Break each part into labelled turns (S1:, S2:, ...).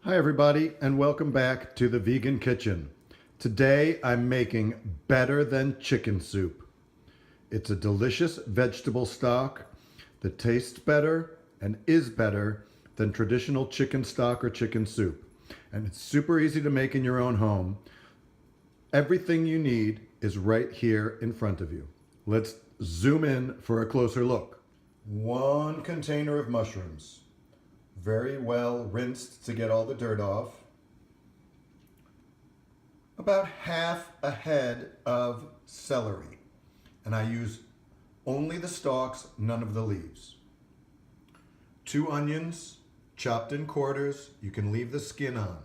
S1: Hi everybody, and welcome back to the Vegan Kitchen. Today I'm making better than chicken soup. It's a delicious vegetable stock that tastes better and is better than traditional chicken stock or chicken soup. And it's super easy to make in your own home. Everything you need is right here in front of you. Let's zoom in for a closer look. 1 container of mushrooms. Very well rinsed to get all the dirt off. About half a head of celery. And I use only the stalks, none of the leaves. 2 onions, chopped in quarters. You can leave the skin on.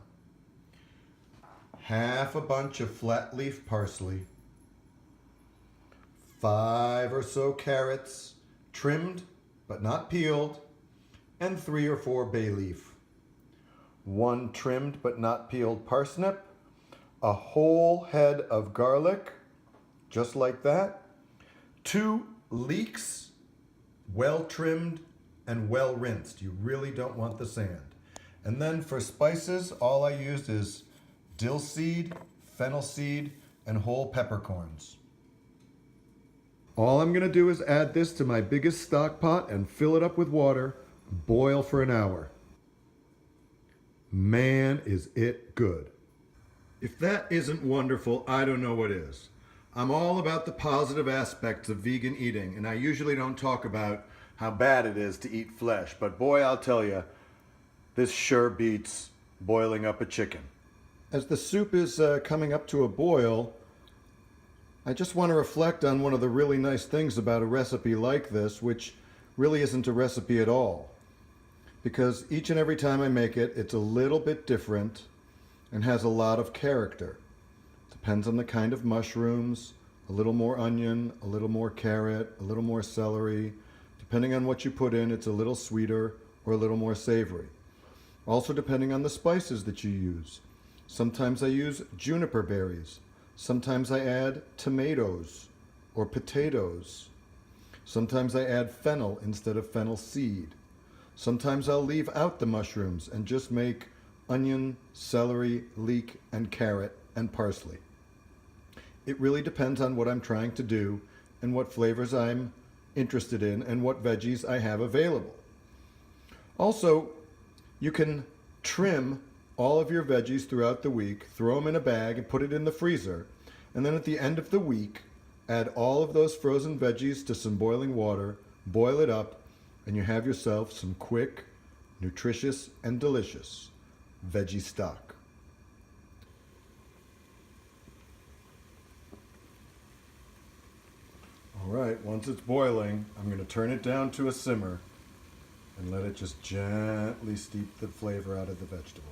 S1: Half a bunch of flat leaf parsley. 5 or so carrots, trimmed but not peeled. And 3 or 4 bay leaf. 1 trimmed but not peeled parsnip. A whole head of garlic, just like that. 2 leeks, well trimmed and well rinsed. You really don't want the sand. And then for spices, all I used is dill seed, fennel seed, and whole peppercorns. All I'm gonna do is add this to my biggest stock pot and fill it up with water. Boil for an hour. Man, is it good. If that isn't wonderful, I don't know what is. I'm all about the positive aspects of vegan eating, and I usually don't talk about how bad it is to eat flesh, but boy, I'll tell you, this sure beats boiling up a chicken. As the soup is coming up to a boil, I just want to reflect on one of the really nice things about a recipe like this, which really isn't a recipe at all. Because each and every time I make it, it's a little bit different and has a lot of character. Depends on the kind of mushrooms, a little more onion, a little more carrot, a little more celery. Depending on what you put in, it's a little sweeter or a little more savory. Also depending on the spices that you use. Sometimes I use juniper berries. Sometimes I add tomatoes or potatoes. Sometimes I add fennel instead of fennel seed. Sometimes I'll leave out the mushrooms and just make onion, celery, leek, and carrot and parsley. It really depends on what I'm trying to do and what flavors I'm interested in and what veggies I have available. Also, you can trim all of your veggies throughout the week, throw them in a bag and put it in the freezer, and then at the end of the week, add all of those frozen veggies to some boiling water, boil it up, and you have yourself some quick, nutritious, and delicious veggie stock. All right, once it's boiling, I'm going to turn it down to a simmer and let it just gently steep the flavor out of the vegetables.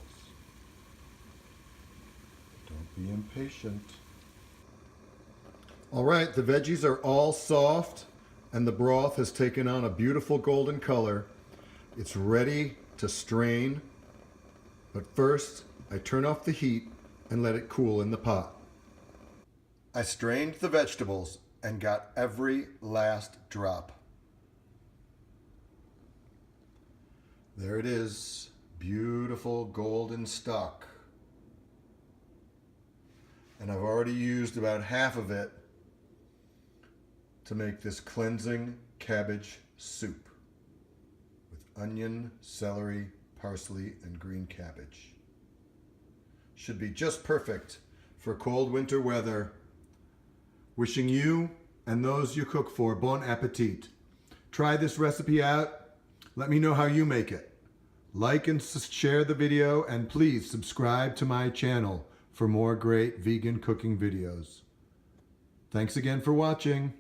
S1: Don't be impatient. All right, the veggies are all soft and the broth has taken on a beautiful golden color. It's ready to strain, but first I turn off the heat and let it cool in the pot. I strained the vegetables and got every last drop. There it is, beautiful golden stock. And I've already used about half of it to make this cleansing cabbage soup with onion, celery, parsley, and green cabbage. Should be just perfect for cold winter weather. Wishing you and those you cook for bon appetit. Try this recipe out. Let me know how you make it. Like and share the video, and please subscribe to my channel for more great vegan cooking videos. Thanks again for watching.